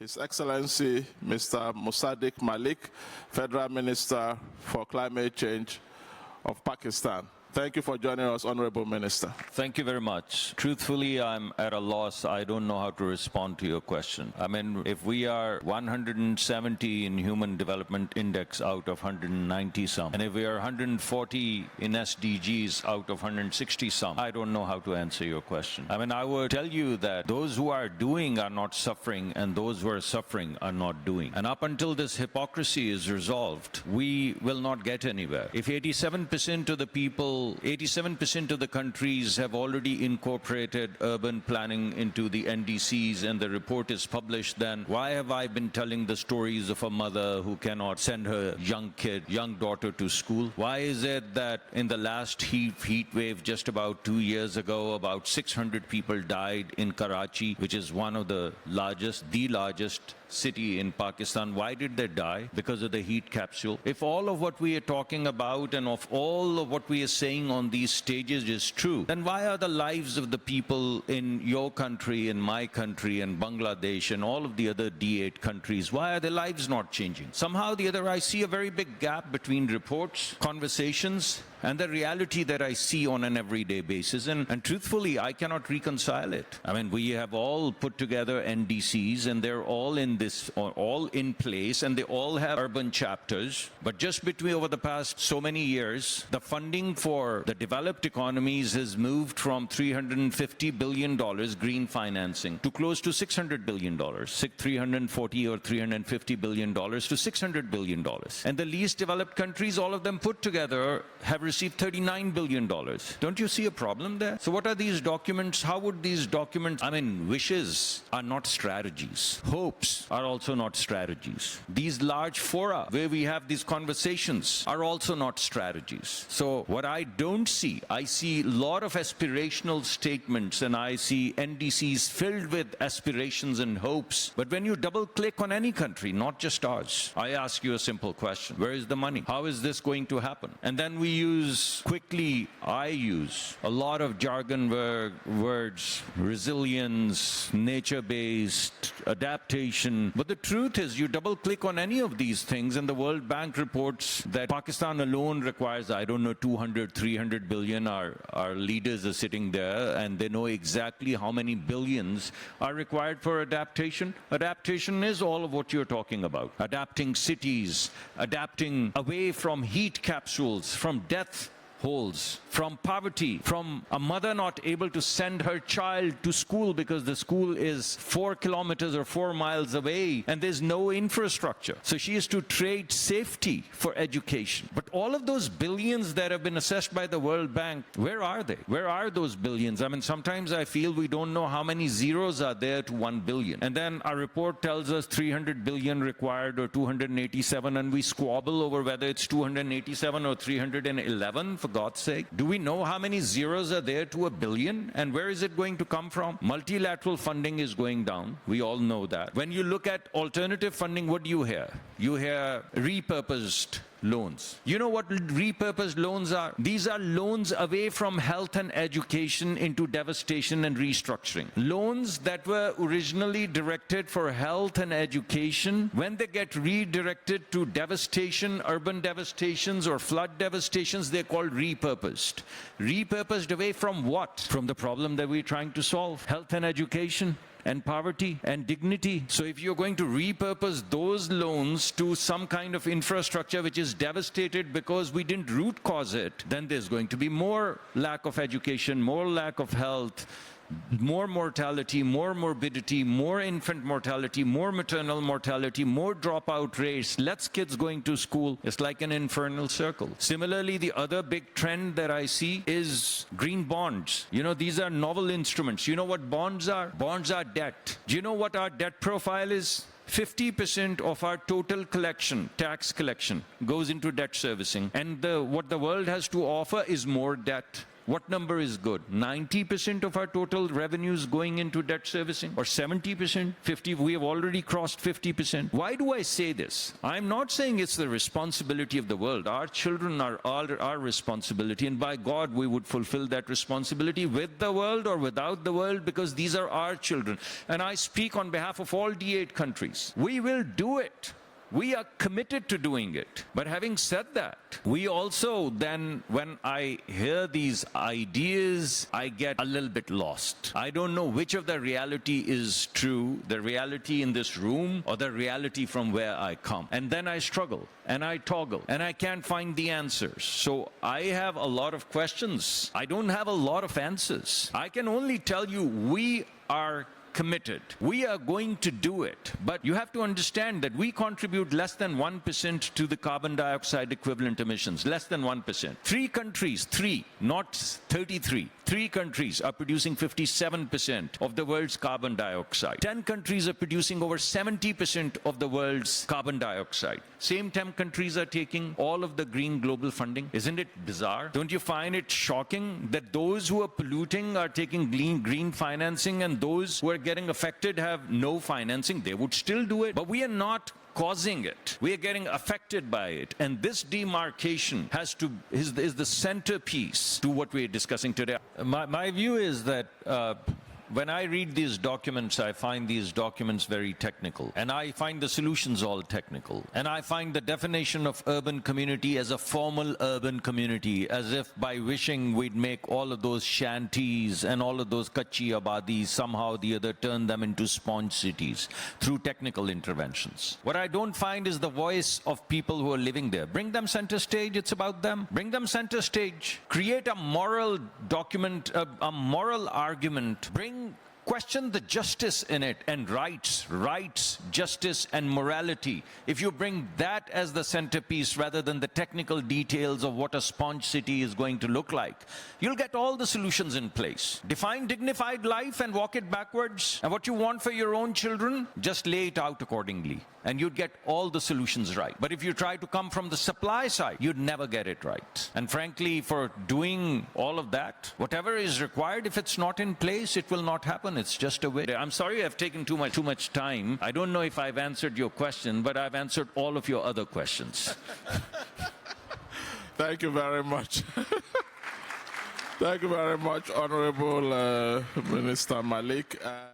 His Excellency Mr. Musaddiq Malik, Federal Minister for Climate Change of Pakistan. Thank you for joining us, Honorable Minister. Thank you very much. Truthfully, I'm at a loss. I don't know how to respond to your question. I mean, if we are 170 in Human Development Index out of 190 some, and if we are 140 in SDGs out of 160 some, I don't know how to answer your question. I mean, I would tell you that those who are doing are not suffering, and those who are suffering are not doing. And up until this hypocrisy is resolved, we will not get anywhere. If 87% of the people 87% of the countries have already incorporated urban planning into the NDCs and the report is published, then why have I been telling the stories of a mother who cannot send her young daughter to school? Why is it that in the last heat wave just about 2 years ago, about 600 people died in Karachi, which is one of the largest city in Pakistan? Why did they die? Because of the heat capsule. If all of what we are talking about and of all of what we are saying on these stages is true, then why are the lives of the people in your country, in my country, in Bangladesh, and all of the other D8 countries, why are their lives not changing? Somehow or the other, I see a very big gap between reports, conversations, and the reality that I see on an everyday basis. And truthfully, I cannot reconcile it. I mean, we have all put together NDCs, and they're all in place, and they all have urban chapters. But just between over the past so many years, the funding for the developed economies has moved from $350 billion green financing to close to $600 billion, $340 or $350 billion to $600 billion. And the least developed countries, all of them put together, have received $39 billion. Don't you see a problem there? So what are these documents? How would these documents, I mean, wishes are not strategies. Hopes are also not strategies. These large fora where we have these conversations are also not strategies. So what I don't see, I see a lot of aspirational statements, and I see NDCs filled with aspirations and hopes. But when you double click on any country, not just ours, I ask you a simple question. Where is the money? How is this going to happen? And then I use a lot of jargon words, resilience, nature-based, adaptation. But the truth is, you double click on any of these things, and the World Bank reports that Pakistan alone requires, I don't know, 200, 300 billion. Our leaders are sitting there, and they know exactly how many billions are required for adaptation. Adaptation is all of what you're talking about. Adapting cities, adapting away from heat capsules, from death holes, from poverty, from a mother not able to send her child to school because the school is 4 kilometers or 4 miles away and there's no infrastructure. So she has to trade safety for education. But all of those billions that have been assessed by the World Bank, where are they? Where are those billions? I mean, sometimes I feel we don't know how many zeros are there to 1 billion. And then our report tells us 300 billion required or 287, and we squabble over whether it's 287 or 311, for God's sake. Do we know how many zeros are there to 1 billion? And where is it going to come from? Multilateral funding is going down. We all know that. When you look at alternative funding, what do you hear? You hear repurposed loans. You know what repurposed loans are? These are loans away from health and education into devastation and restructuring. Loans that were originally directed for health and education, when they get redirected to devastation, urban devastations or flood devastations, they're called repurposed. Repurposed away from what? From the problem that we're trying to solve. Health and education, and poverty and dignity. So if you're going to repurpose those loans to some kind of infrastructure which is devastated because we didn't root cause it, then there's going to be more lack of education, more lack of health, more mortality, more morbidity, more infant mortality, more maternal mortality, more dropout rates, less kids going to school. It's like an infernal circle. Similarly, the other big trend that I see is green bonds. You know, these are novel instruments. You know what bonds are? Bonds are debt. Do you know what our debt profile is? 50% of our total collection, tax collection, goes into debt servicing. And what the world has to offer is more debt. What number is good? 90% of our total revenues going into debt servicing? Or 70%? 50? We have already crossed 50%. Why do I say this? I'm not saying it's the responsibility of the world. Our children are our responsibility, and by God, we would fulfill that responsibility with the world or without the world, because these are our children. And I speak on behalf of all D8 countries. We will do it. We are committed to doing it. But having said that, we also then, when I hear these ideas, I get a little bit lost. I don't know which of the reality is true, the reality in this room or the reality from where I come. And then I struggle and I toggle and I can't find the answers. So I have a lot of questions. I don't have a lot of answers. I can only tell you we are committed. We are going to do it. But you have to understand that we contribute less than 1% to the carbon dioxide equivalent emissions. Less than 1%. 3 countries, not 33. 3 countries are producing 57% of the world's carbon dioxide. 10 countries are producing over 70% of the world's carbon dioxide. Same 10 countries are taking all of the green global funding. Isn't it bizarre? Don't you find it shocking that those who are polluting are taking green financing and those who are getting affected have no financing? They would still do it. But we are not causing it. We are getting affected by it. And this demarcation is the centerpiece to what we are discussing today. My view is that when I read these documents, I find these documents very technical. And I find the solutions all technical. And I find the definition of urban community as a formal urban community, as if by wishing we'd make all of those shanties and all of those kachi abadis somehow or the other turn them into sponge cities through technical interventions. What I don't find is the voice of people who are living there. Bring them center stage, it's about them. Bring them center stage. Create a moral document, a moral argument. Question the justice in it and rights, justice and morality. If you bring that as the centerpiece rather than the technical details of what a sponge city is going to look like, you'll get all the solutions in place. Define dignified life and walk it backwards. And what you want for your own children, just lay it out accordingly. And you'd get all the solutions right. But if you try to come from the supply side, you'd never get it right. And frankly, for doing all of that, whatever is required, if it's not in place, it will not happen. It's just a way. I'm sorry I've taken too much time. I don't know if I've answered your question, but I've answered all of your other questions. Thank you very much. Thank you very much, Honorable Minister Malik.